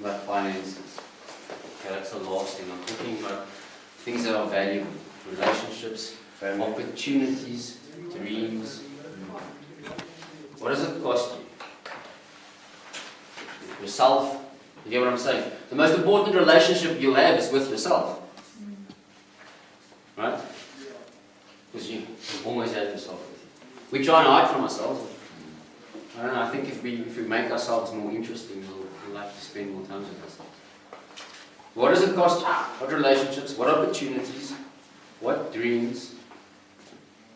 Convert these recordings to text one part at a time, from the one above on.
about finances. Okay, that's the last thing. I'm talking about things that are valuable. Relationships, opportunities, dreams. What does it cost you? Yourself. You get what I'm saying? The most important relationship you'll have is with yourself. Right? Because you always have yourself with you. We try and hide from ourselves. I don't know, I think if we make ourselves more interesting, we'll like to spend more time with ourselves. What does it cost you? What relationships? What opportunities? What dreams?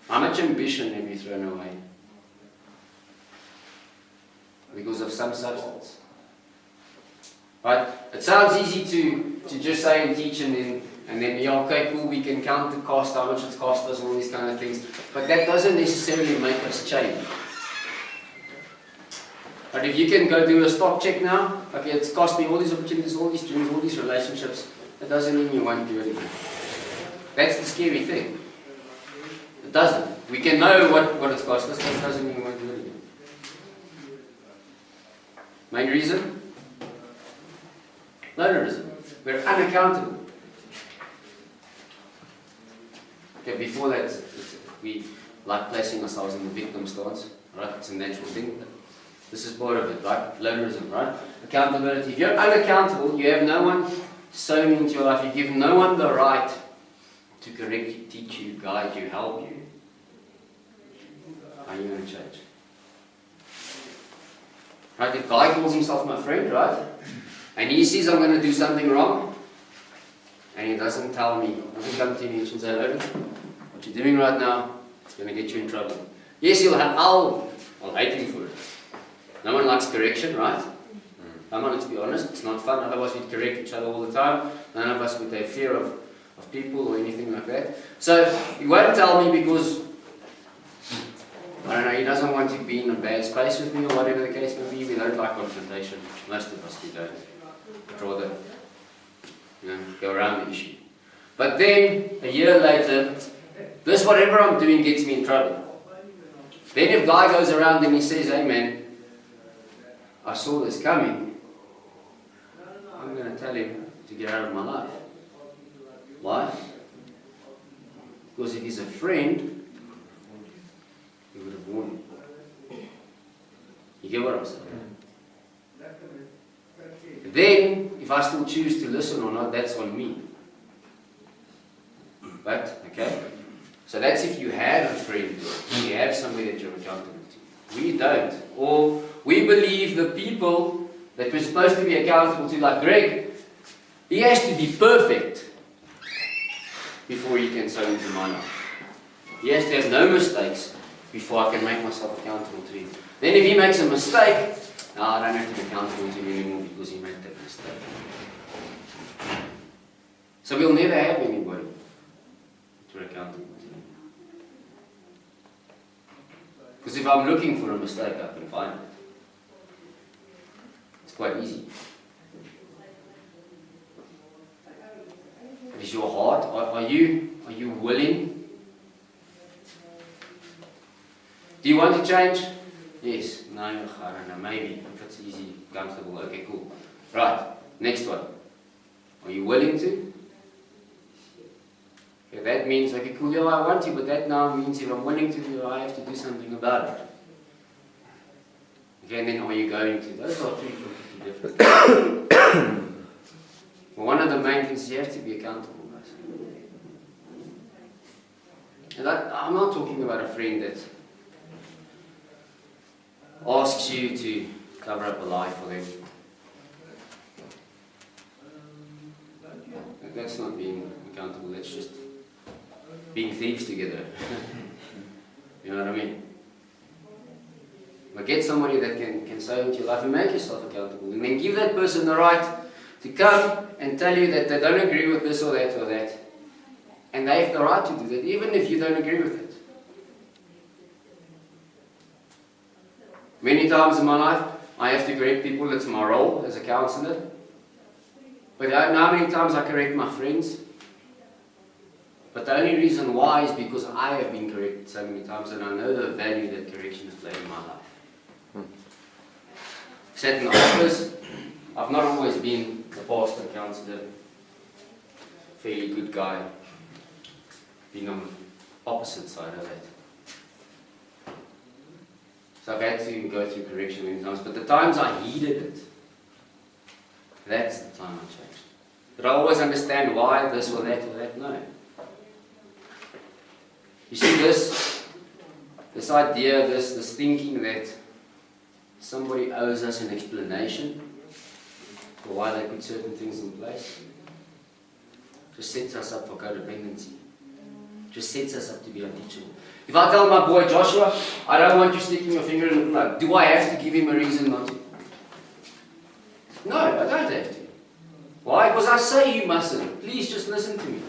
How much ambition have you thrown away? Because of some substance. Right? It sounds easy to just say and teach and then yeah, okay, cool, we can count the cost, how much it's cost us, all these kind of things. But that doesn't necessarily make us change. But if you can go do a stock check now, okay, it's cost me all these opportunities, all these dreams, all these relationships, that doesn't mean you won't do it again. That's the scary thing. It doesn't. We can know what it's cost us, but it doesn't mean we won't do it again. Main reason? Lonerism. We're unaccountable. Okay, before that, we like placing ourselves in the victim stance, right? It's a natural thing. This is part of it, right? Lonerism, right? Accountability. If you're unaccountable, you have no one sown into your life. You give no one the right to correct you, teach you, guide you, help you. How are you going to change? Right? If Guy calls himself my friend, right? And he says I'm going to do something wrong, and he doesn't tell me, doesn't come to me and say, Lourens, what you're doing right now is going to get you in trouble. Yes, I'll hate him for it. No one likes correction, right? Come on, let's be honest, it's not fun. Otherwise we'd correct each other all the time. None of us would have fear of people or anything like that. So he won't tell me because, I don't know, he doesn't want to be in a bad space with me or whatever the case may be. We don't like confrontation. Most of us we don't. We'd rather, go around the issue. But then, a year later, this whatever I'm doing gets me in trouble. Then if Guy goes around and he says, hey man, I saw this coming, I'm going to tell him to get out of my life. Why? Because if he's a friend, he would have warned me. You get what I'm saying? Then, if I still choose to listen or not, that's on me. But, okay? So that's if you have a friend, you have somebody that you're accountable to. We don't. Or we believe the people that we're supposed to be accountable to, like Greg, he has to be perfect before he can sow into my life. He has to have no mistakes before I can make myself accountable to him. Then if he makes a mistake, I don't have to be accountable to him anymore because he made that mistake. So we'll never have anybody to be accountable to him. Because if I'm looking for a mistake, I can find it. It's quite easy. Is your heart, are you willing? Do you want to change? Yes. No, I don't know. Maybe. If it's easy, comfortable. Okay, cool. Right. Next one. Are you willing to? Okay, that means, okay, cool, yeah, I want to, but that now means if I'm willing to, I have to do something about it. Okay, and then are you going to? Those are three completely different. Well, one of the main things is you have to be accountable, guys. And I'm not talking about a friend that asks you to cover up a lie for them. That's not being accountable, that's just being thieves together. You know what I mean? But get somebody that can sow into your life and make yourself accountable. And then give that person the right to come and tell you that they don't agree with this or that or that. And they have the right to do that, even if you don't agree with it. Many times in my life, I have to correct people. It's my role as a counsellor. But I know how many times I correct my friends. But the only reason why is because I have been corrected so many times and I know the value that correction has played in my life. Sat in the office, I've not always been the pastor, counselor, fairly good guy. Been on the opposite side of it. So I've had to go through correction many times, but the times I heeded it, that's the time I changed. But I always understand why this or that, no. You see this idea, this thinking that somebody owes us an explanation for why they put certain things in place, just sets us up for codependency. Just sets us up to be unteachable. If I tell my boy Joshua, I don't want you sticking your finger in the plug, do I have to give him a reason not to? No, I don't have to. Why? Because I say you mustn't. Please just listen to me.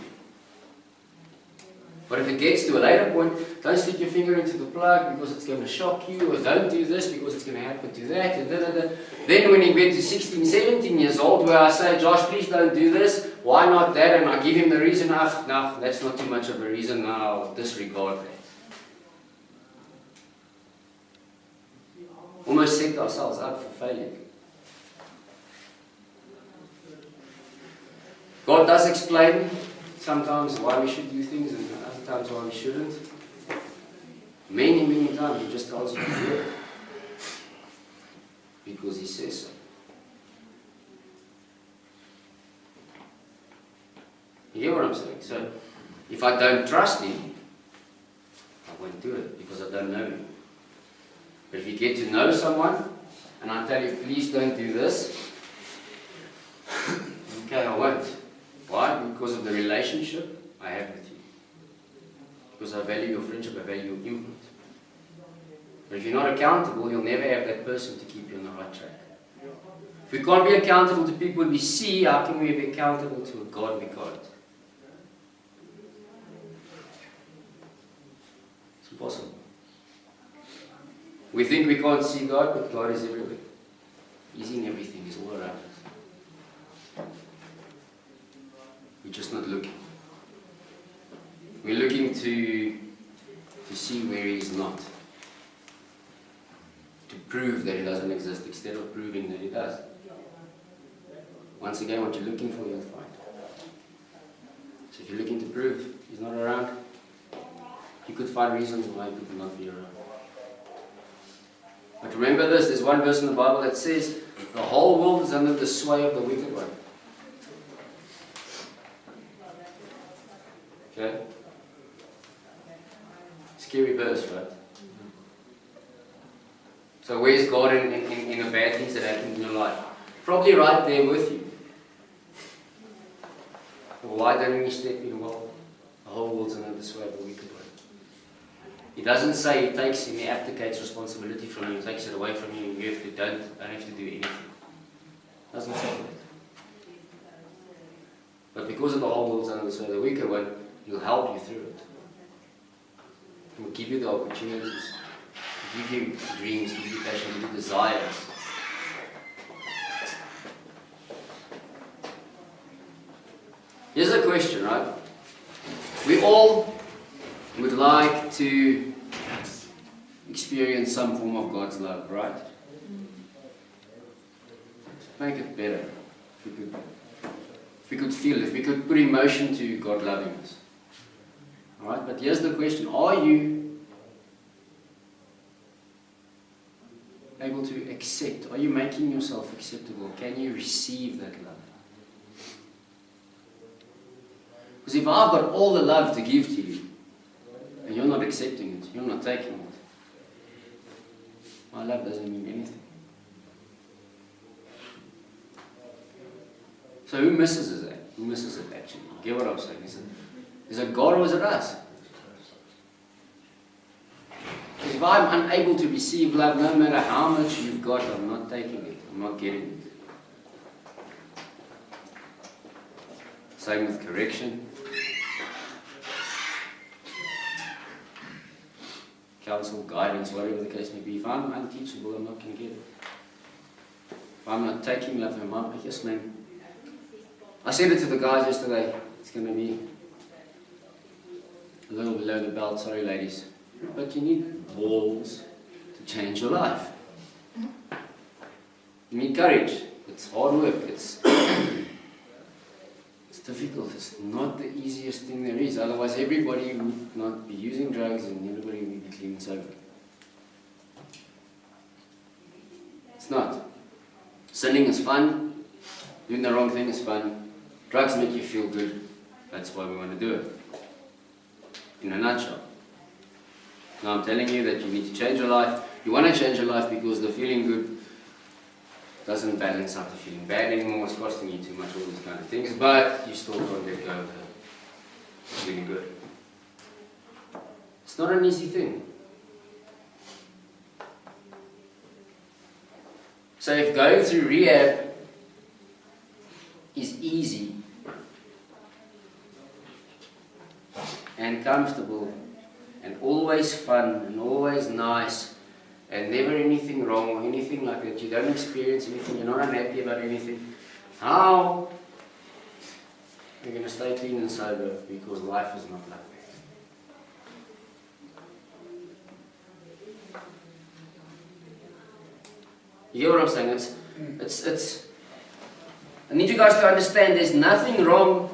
But if it gets to a later point, don't stick your finger into the plug because it's going to shock you, or don't do this because it's going to happen to that, and Then when he gets to 16, 17 years old, where I say, Josh, please don't do this, why not that, and I give him the reason, no, that's not too much of a reason, now I'll disregard that. Almost set ourselves up for failure. God does explain sometimes why we should do things and other times why we shouldn't. Many, many times He just tells you to do it because He says so. You hear what I'm saying? So, if I don't trust Him, I won't do it because I don't know Him. But if you get to know someone, and I tell you, please don't do this, okay, I won't. Why? Because of the relationship I have with you. Because I value your friendship, I value your input. But if you're not accountable, you'll never have that person to keep you on the right track. If we can't be accountable to people we see, how can we be accountable to a God we can't? It's impossible. We think we can't see God, but God is everywhere. He's in everything, He's all around us. We're just not looking. We're looking to see where He's not. To prove that He doesn't exist instead of proving that He does. Once again, what you're looking for, you'll find. So if you're looking to prove He's not around, you could find reasons why He could not be around. But remember this, there's one verse in the Bible that says, the whole world is under the sway of the wicked one. Okay? Scary verse, right? So where's God in the bad things that happen in your life? Probably right there with you. Well, why don't we step in? Well, the whole world's under the sway of the wicked one. He doesn't say He takes He abdicates responsibility from you, He takes it away from you, and you don't have to do anything. Doesn't say that. But because of the whole world's under the sway of the wicked one, He'll help you through it. He will give you the opportunities, give you dreams, give you passion, give you desires. Here's a question, right? We all would like to experience some form of God's love, right? Make it better. If we could feel it, if we could put emotion to God loving us. Alright, but here's the question. Are you able to accept? Are you making yourself acceptable? Can you receive that love? Because if I've got all the love to give to you, and you're not accepting it, you're not taking it, my love doesn't mean anything. So who misses it? Who misses it actually? You get what I'm saying? Is it God or is it us? Because if I'm unable to receive love, no matter how much you've got, I'm not taking it. I'm not getting it. Same with correction. Counsel, guidance, whatever the case may be. If I'm unteachable, I'm not going to get it. If I'm not taking love from Mom, yes, man. I said it to the guys yesterday. It's going to be a little below the belt, sorry ladies. But you need balls to change your life. You need courage, but It's hard work. It's difficult. It's not the easiest thing there is. Otherwise, everybody would not be using drugs and everybody would be clean and sober. It's not. Sinning is fun. Doing the wrong thing is fun. Drugs make you feel good. That's why we want to do it. In a nutshell. Now I'm telling you that you need to change your life. You want to change your life because the feeling good doesn't balance out the feeling bad anymore. It's costing you too much, all these kind of things. But you still can't let go of the feeling good. It's not an easy thing. So if going through rehab is easy and comfortable and always fun and always nice and never anything wrong or anything like that, you don't experience anything, you're not unhappy about anything, how are you going to stay clean and sober? Because life is not like that. You hear what I'm saying? It's. I need you guys to understand there's nothing wrong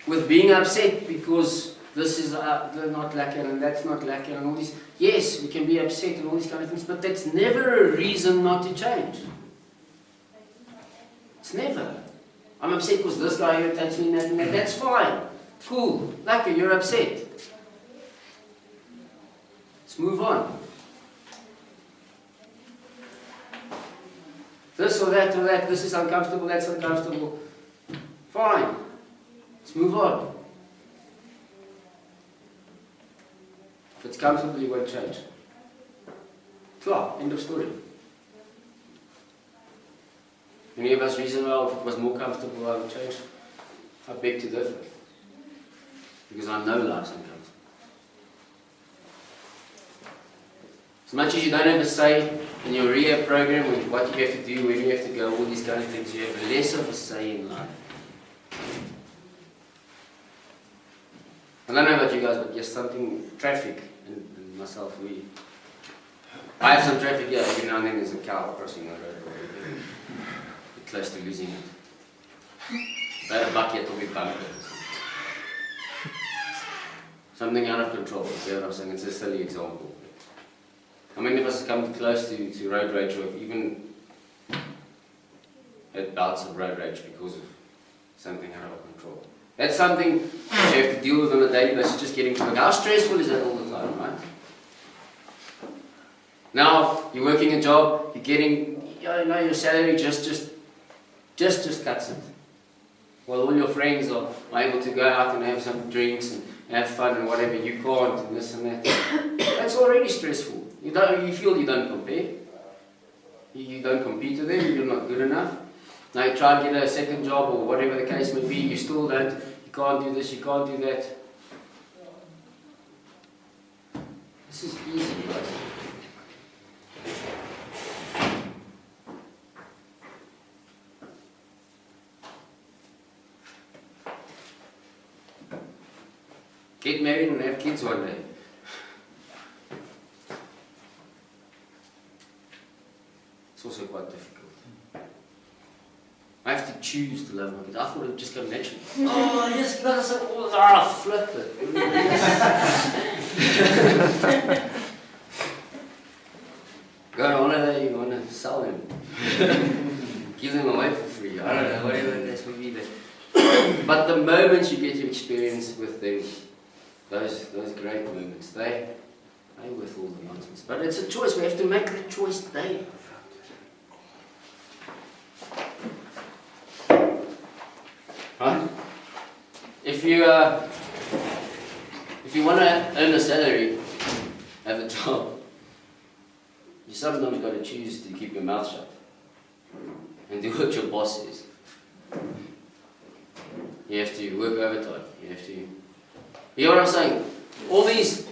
with being upset because this is not lacking and that's not lacking and all these. Yes, we can be upset and all these kind of things, but that's never a reason not to change. It's never. I'm upset because this guy irritates me and that. That's fine. Cool. Lucky, you're upset. Let's move on. This or that, this is uncomfortable, that's uncomfortable. Fine. Let's move on. If it's comfortable, you won't change. Klar, end of story. Many of us reason, well, if it was more comfortable, I would change. I beg to differ. Because I know life's uncomfortable. As much as you don't have a say in your rehab program, with what you have to do, where you have to go, all these kind of things, you have less of a say in life. I don't know about you guys, but yes, something, traffic, and myself, I have some traffic here, every now and then there's a cow crossing the road, we're close to losing it. They have a bucket or big bumper. Something out of control, you know what I'm saying? It's a silly example. How many of us have come close to road rage or have even had bouts of road rage because of something out of control? That's something you have to deal with on a daily basis, just getting to work. How stressful is that all the time, right? Now, you're working a job, you're getting, your salary just cuts it. Well, all your friends are able to go out and have some drinks and have fun and whatever, you can't, and this and that. That's already stressful. You feel you don't compare. You don't compete with them, you're not good enough. Now you try and get a second job or whatever the case may be, you still don't, you can't do this, you can't do that. This is easy, guys. Get married and have kids one day. It's also quite difficult. I have to choose to love my kids. I thought it would just come naturally. Oh, yes, that's so flip it. Go on holiday, you want to sell them. Give them away for free. I don't know, whatever it is, maybe that. But the moments you get to experience with them, those great moments, they worth all the nonsense. But it's a choice. We have to make the choice daily. Right? If you want to earn a salary, have a job, you sometimes got to choose to keep your mouth shut and do what your boss says. You have to work overtime. You have to. You know what I'm saying? All these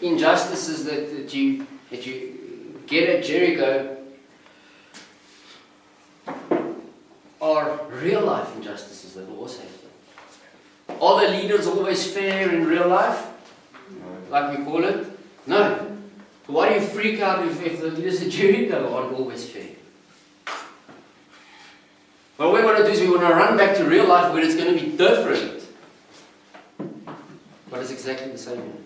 injustices that you get at Jericho are real life injustices that will also happen. Are the leaders always fair in real life? Like we call it? No. Why do you freak out if the leaders at Jericho aren't always fair? What we want to do is we want to run back to real life where it's going to be different. But it's exactly the same.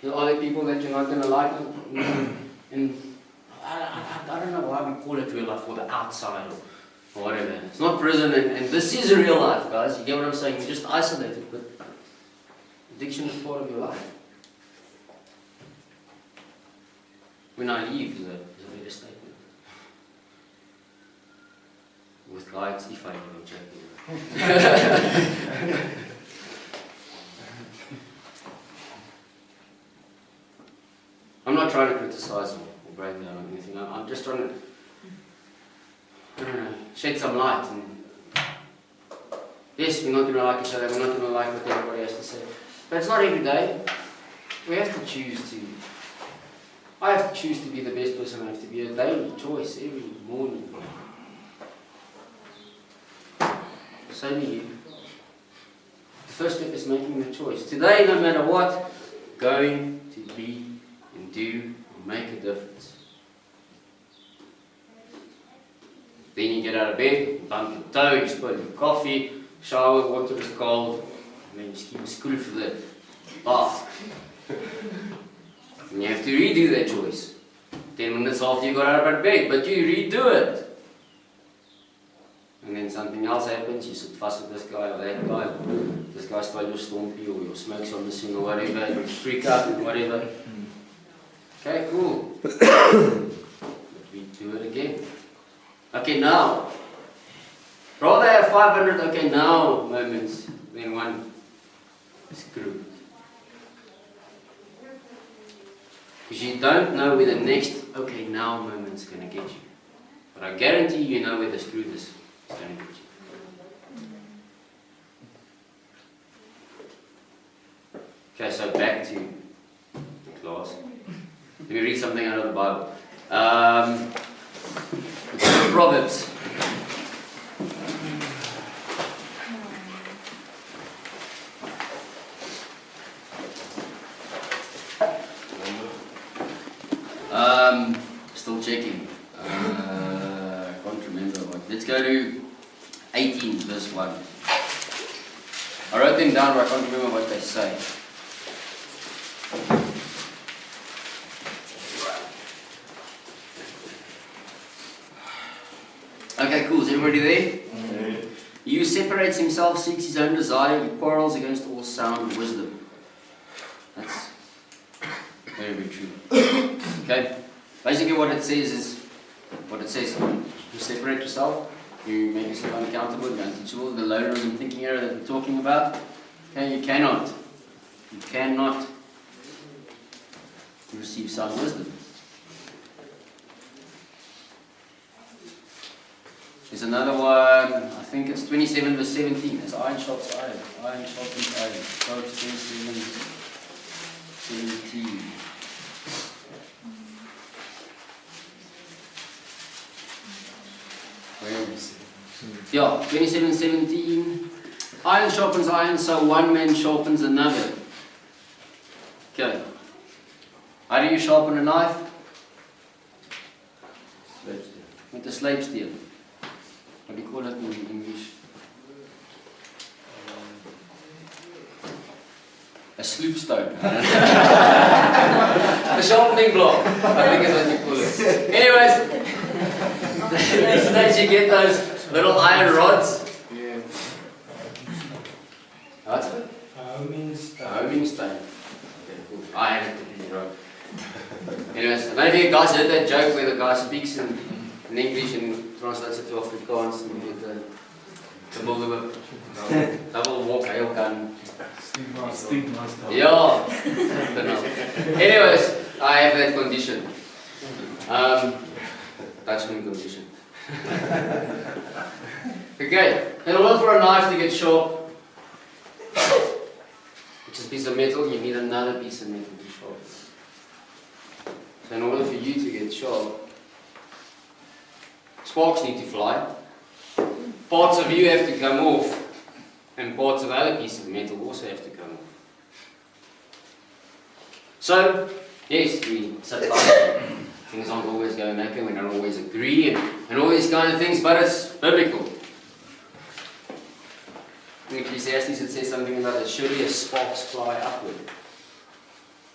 There are other people that you're not going to like. And I don't know why we call it real life, or the outside or whatever. It's not prison, and this is a real life, guys. You get what I'm saying? You're just isolated, but addiction is part of your life. When I leave is a better statement. With guides, if I even check. I'm not trying to criticize or break down or anything. I'm just trying to, I don't know, shed some light. And yes, we're not going to like each other. We're not going to like what everybody has to say. But it's not every day. We have to choose to. I have to choose to be the best person. I have to be a daily choice every morning. So do you. The first step is making the choice. Today, no matter what, going to be and do and make a difference. Then you get out of bed, bump your toe, you spill your coffee, shower, water is cold, and then you keep a school for the bath. And you have to redo that choice. 10 minutes after you got out of bed, but you redo it. And then something else happens, you sit fast with this guy or that guy, or this guy stole your stompy or your smoke's on missing or whatever, you freak out and whatever. Okay, cool. But we do it again. Okay, now. Rather have 500 okay now moments than one screw. Because you don't know where the next okay now moment's going to get you. But I guarantee you know where the screw is going to get you. Okay, so back to the class. Let me read something out of the Bible. It's in Proverbs. Still checking. I can't remember what. Let's go to 18, verse 1. I wrote them down, but I can't remember what they say. Okay, cool. Is everybody there? Mm-hmm. He who separates himself seeks his own desire. He quarrels against all sound wisdom. That's very, very true. Okay. Basically, what it says is, you separate yourself. You make yourself unaccountable. You're unteachable. The Lonerism thinking area that we're talking about. Okay, you cannot receive sound wisdom. There's another one, I think it's 27 verse 17. It's iron sharpens iron. Iron sharpens iron. Proverbs 27, 17. Where is it? Yeah, 27, 17. Iron sharpens iron, so one man sharpens another. Okay. How do you sharpen a knife? With a slave steel. What do you call it in English? A sloop stone. A sharpening block, I think is what you call it. Anyways, these days you get those little iron rods. Yeah. What's it? Homing stone. Homing stone. Okay, cool. I had it completely wrong. Anyways, I don't know if you guys heard that joke where the guy speaks in English and translates it to Afrikaans and you get the double walk hail gun. Stigmaster. Yeah. Anyways, I have that condition. Dutchman condition. Okay, in order for a knife to get sharp, which is a piece of metal, you need another piece of metal to sharpen. So in order for you to get sharp, sparks need to fly. Parts of you have to come off, and parts of other pieces of metal also have to come off. So, yes, we sit down, things aren't always going okay, we don't always agree, and all these kind of things, but it's biblical. In Ecclesiastes it says something about that surely as sparks fly upward.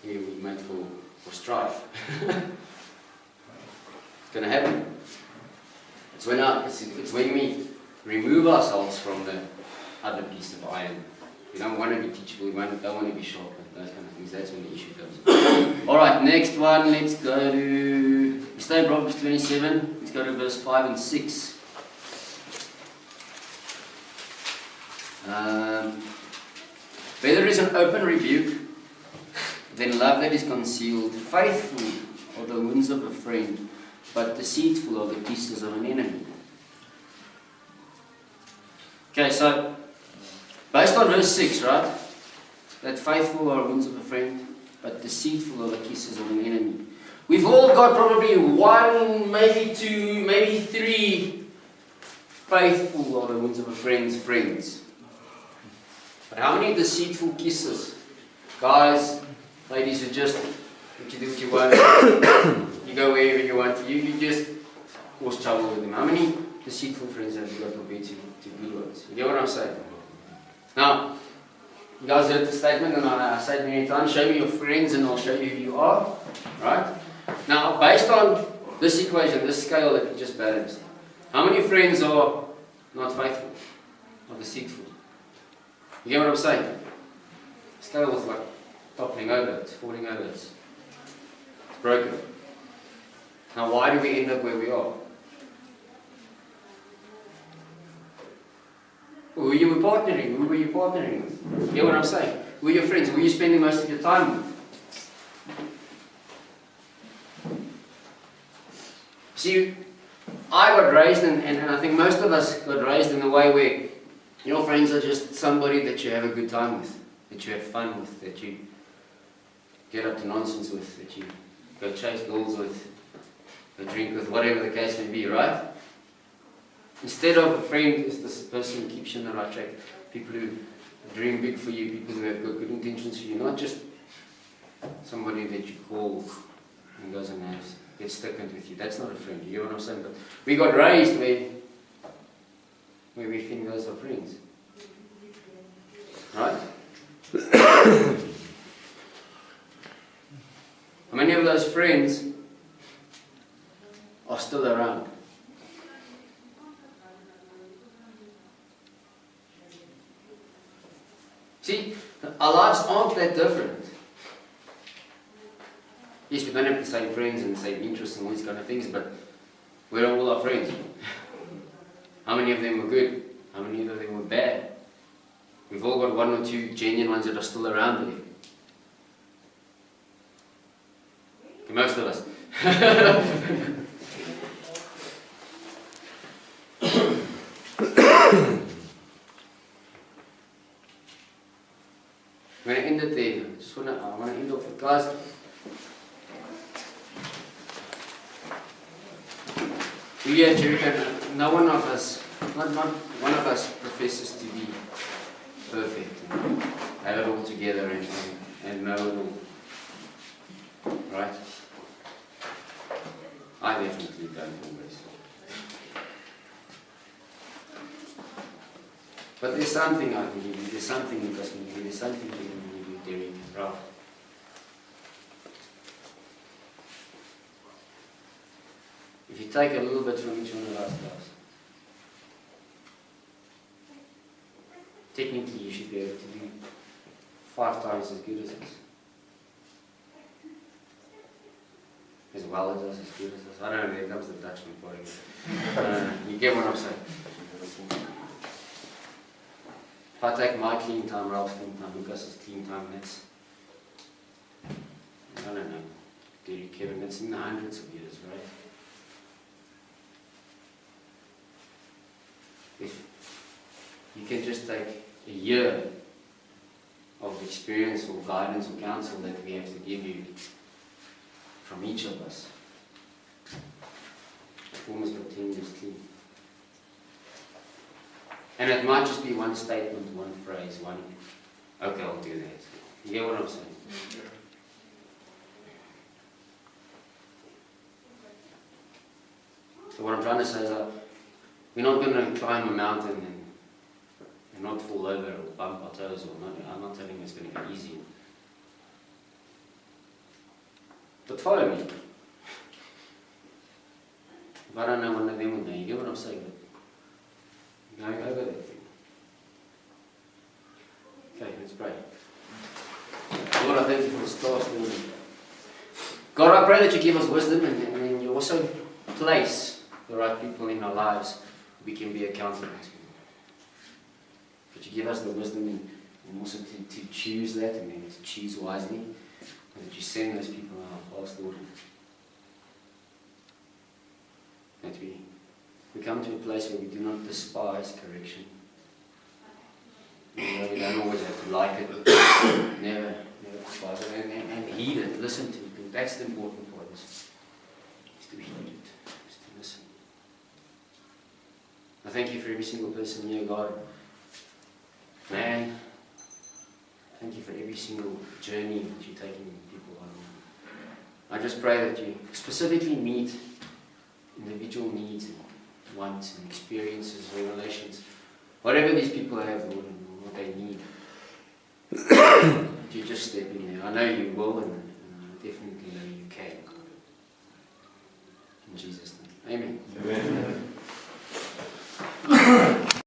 Here we meant for strife. It's going to happen. It's when we remove ourselves from the other piece of iron. We don't want to be teachable, we don't want to be sharp, and those kind of things. That's when the issue comes. Alright, next one, let's go to, we stay in Proverbs 27, let's go to verse 5 and 6. Where there is an open rebuke, then love that is concealed. Faithful are the wounds of a friend, but deceitful are the kisses of an enemy. Okay, so based on verse 6, right? That faithful are wounds of a friend, but deceitful are the kisses of an enemy. We've all got probably one, maybe two, maybe three faithful are the wounds of a friend's friends. But how many deceitful kisses? Guys, ladies, you just, you do what you want, you go wherever you want, you just cause trouble with them. How many deceitful friends have you got compared to good ones? You get what I'm saying? Now, you guys heard the statement, and I say it many times, show me your friends and I'll show you who you are. Right? Now, based on this equation, this scale that we just balanced, how many friends are not faithful or deceitful? You get what I'm saying? The scale is like toppling over, it's falling over, it's broken. Now, why do we end up where we are? Who you were partnering? Who were you partnering with? You get what I'm saying? Who are your friends? Who are you spending most of your time with? See, I got raised, and I think most of us got raised in a way where your friends are just somebody that you have a good time with, that you have fun with, that you get up to nonsense with, that you go chase girls with, go drink with, whatever the case may be, right? Instead of a friend is this person who keeps you on the right track, people who dream big for you, people who have got good intentions for you, not just somebody that you call and goes and gets stuck in with you. That's not a friend, you get what I'm saying? But we got raised where we think those are friends. Right? How many of those friends are still around? See, our lives aren't that different. Yes, we don't have the same friends and the same interests and all these kind of things, but where are all our friends? How many of them were good? How many of them were bad? We've all got one or two genuine ones that are still around there. Okay, most of us. I'm going to end it there. I want to end off with guys. We at Jericho, no one of us, not one of us professes to be perfect, and have it all together and know it all. Right? I definitely don't always. But there's something I can give you, there's something Lucas can give you, there's something you can give you, Derek, Ralph. If you take a little bit from each one of us guys, technically you should be able to do 5 times as good as us. As well as us, as good as us. I don't know, there comes the Dutchman part of it. You get what I'm saying? If I take my clean time, Ralph's clean time, Lucas's clean time, that's, I don't know, Derek, Kevin, that's in the hundreds of years, right? If you can just take a year of experience or guidance or counsel that we have to give you from each of us, I've almost got 10 years clean. And it might just be one statement, one phrase, okay, I'll do that. You get what I'm saying? So what I'm trying to say is that we're not going to climb a mountain and not fall over or bump our toes. I'm not telling you it's going to be easy. But follow me. If I don't know one of them would know, you get what I'm saying? But going over that thing. Okay, let's pray. Lord, I thank you for this task, Lord. God, I pray that you give us wisdom and then you also place the right people in our lives we can be accountable to. That you give us the wisdom and also to choose that and then to choose wisely. And that you send those people in our paths, Lord. That we come to a place where we do not despise correction. You know, we don't always have to like it. Never despise it. And heed it, listen to it. That's the important part, is to heed it, is to listen. I thank you for every single person here, God. Man, thank you for every single journey that you're taking people on. I just pray that you specifically meet individual needs and wants and experiences, revelations, whatever these people have, Lord, and what they need. You just step in there. I know you will, and I definitely know you can. In Jesus' name. Amen. Amen.